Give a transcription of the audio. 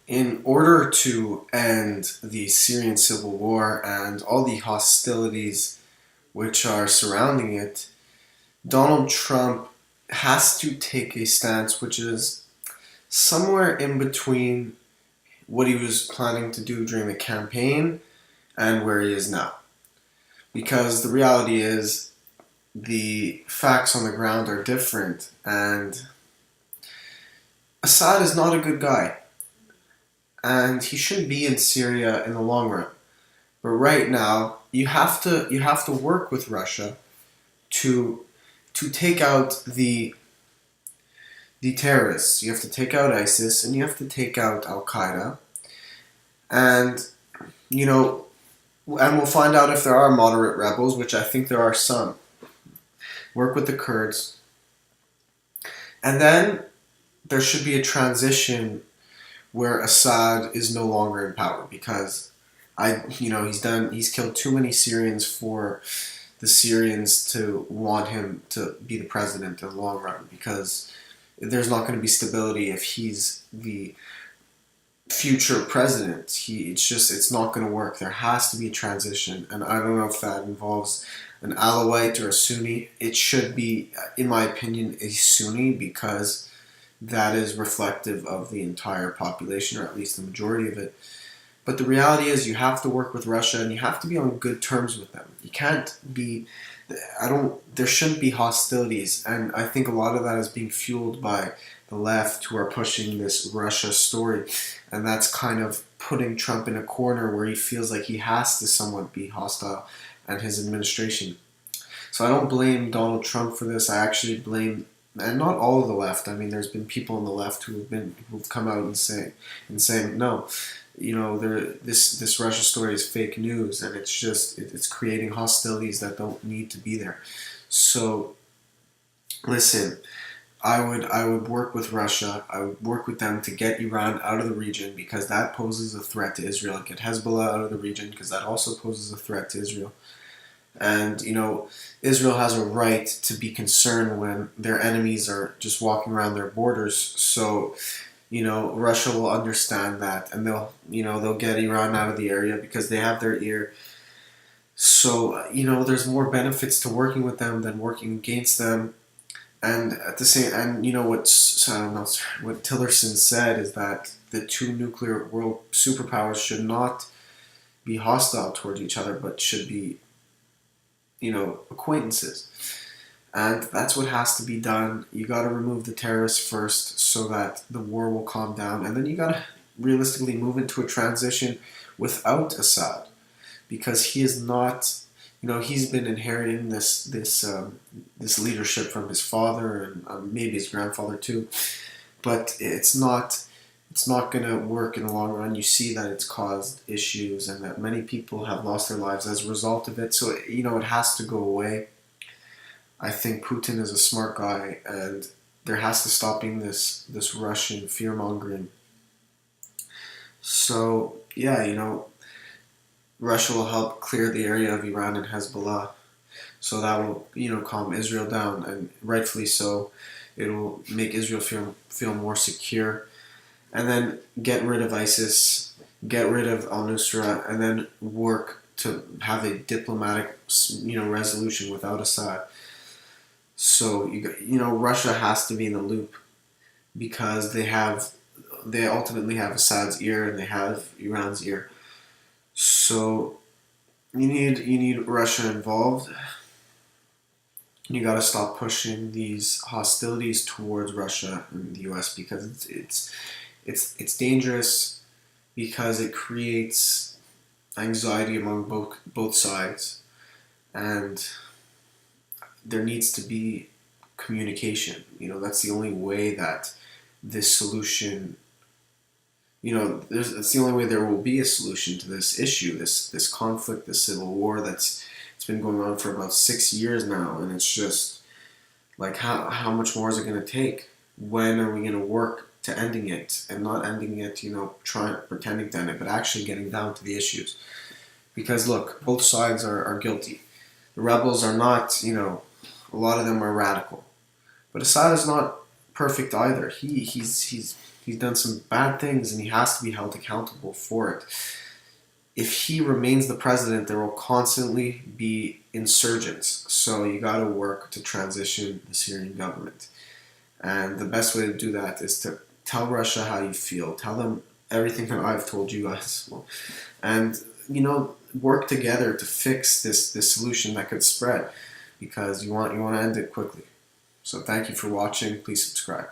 In order to end the Syrian civil war and all the hostilities which are surrounding it, Donald Trump has to take a stance which is somewhere in between what he was planning to do during the campaign and where he is now. Because the reality is, the facts on the ground are different, and Assad is not a good guy, and he shouldn't be in Syria in the long run. But right now, you have to work with Russia to take out the terrorists. You have to take out ISIS, and you have to take out Al Qaeda, and you know, and we'll find out if there are moderate rebels, which I think there are some. Work with the Kurds, and then there should be a transition where Assad is no longer in power because he's killed too many Syrians for the Syrians to want him to be the president in the long run because there's not going to be stability if he's the future president. It's not going to work. There has to be a transition, and I don't know if that involves an Alawite or a Sunni. It should be, in my opinion, a Sunni because that is reflective of the entire population, or at least the majority of it. But the reality is, you have to work with Russia, and you have to be on good terms with them. You can't be. I don't. There shouldn't be hostilities, and I think a lot of that is being fueled by the left, who are pushing this Russia story, and that's kind of putting Trump in a corner where he feels like he has to somewhat be hostile, and his administration. So I don't blame Donald Trump for this. I actually blame, and not all of the left. I mean, there's been people on the left who've come out and saying no, this Russia story is fake news, and it's creating hostilities that don't need to be there. So listen, I would work with Russia. I would work with them to get Iran out of the region because that poses a threat to Israel. Get Hezbollah out of the region because that also poses a threat to Israel. And Israel has a right to be concerned when their enemies are just walking around their borders. So Russia will understand that, and they'll get Iran out of the area because they have their ear. So there's more benefits to working with them than working against them. And at the same, and what Tillerson said is that the two nuclear world superpowers should not be hostile towards each other, but should be acquaintances. And that's what has to be done. You got to remove the terrorists first so that the war will calm down. And then you got to realistically move into a transition without Assad because he is not, he's been inheriting this leadership from his father and maybe his grandfather too. But it's not going to work in the long run. You see that it's caused issues and that many people have lost their lives as a result of it. So, it has to go away. I think Putin is a smart guy, and there has to stop being this Russian fear mongering. So yeah, Russia will help clear the area of Iran and Hezbollah, so that will calm Israel down, and rightfully so. It will make Israel feel more secure, and then get rid of ISIS, get rid of Al Nusra, and then work to have a diplomatic resolution without Assad. So Russia has to be in the loop because they ultimately have Assad's ear and they have Iran's ear. So you need Russia involved. You got to stop pushing these hostilities towards Russia and the U.S. because it's dangerous because it creates anxiety among both sides, and there needs to be communication. That's the only way that this solution. That's the only way there will be a solution to this issue, this conflict, this civil war it's been going on for about 6 years now, and it's just like how much more is it going to take? When are we going to work to ending it, and not ending it, trying pretending to end it, but actually getting down to the issues? Because look, both sides are guilty. The rebels are not, a lot of them are radical. But Assad is not perfect either. He's done some bad things and he has to be held accountable for it. If he remains the president, there will constantly be insurgents. So you got to work to transition the Syrian government. And the best way to do that is to tell Russia how you feel. Tell them everything that I've told you guys. And, work together to fix this solution that could spread, because you want to end it quickly. So thank you for watching. Please subscribe.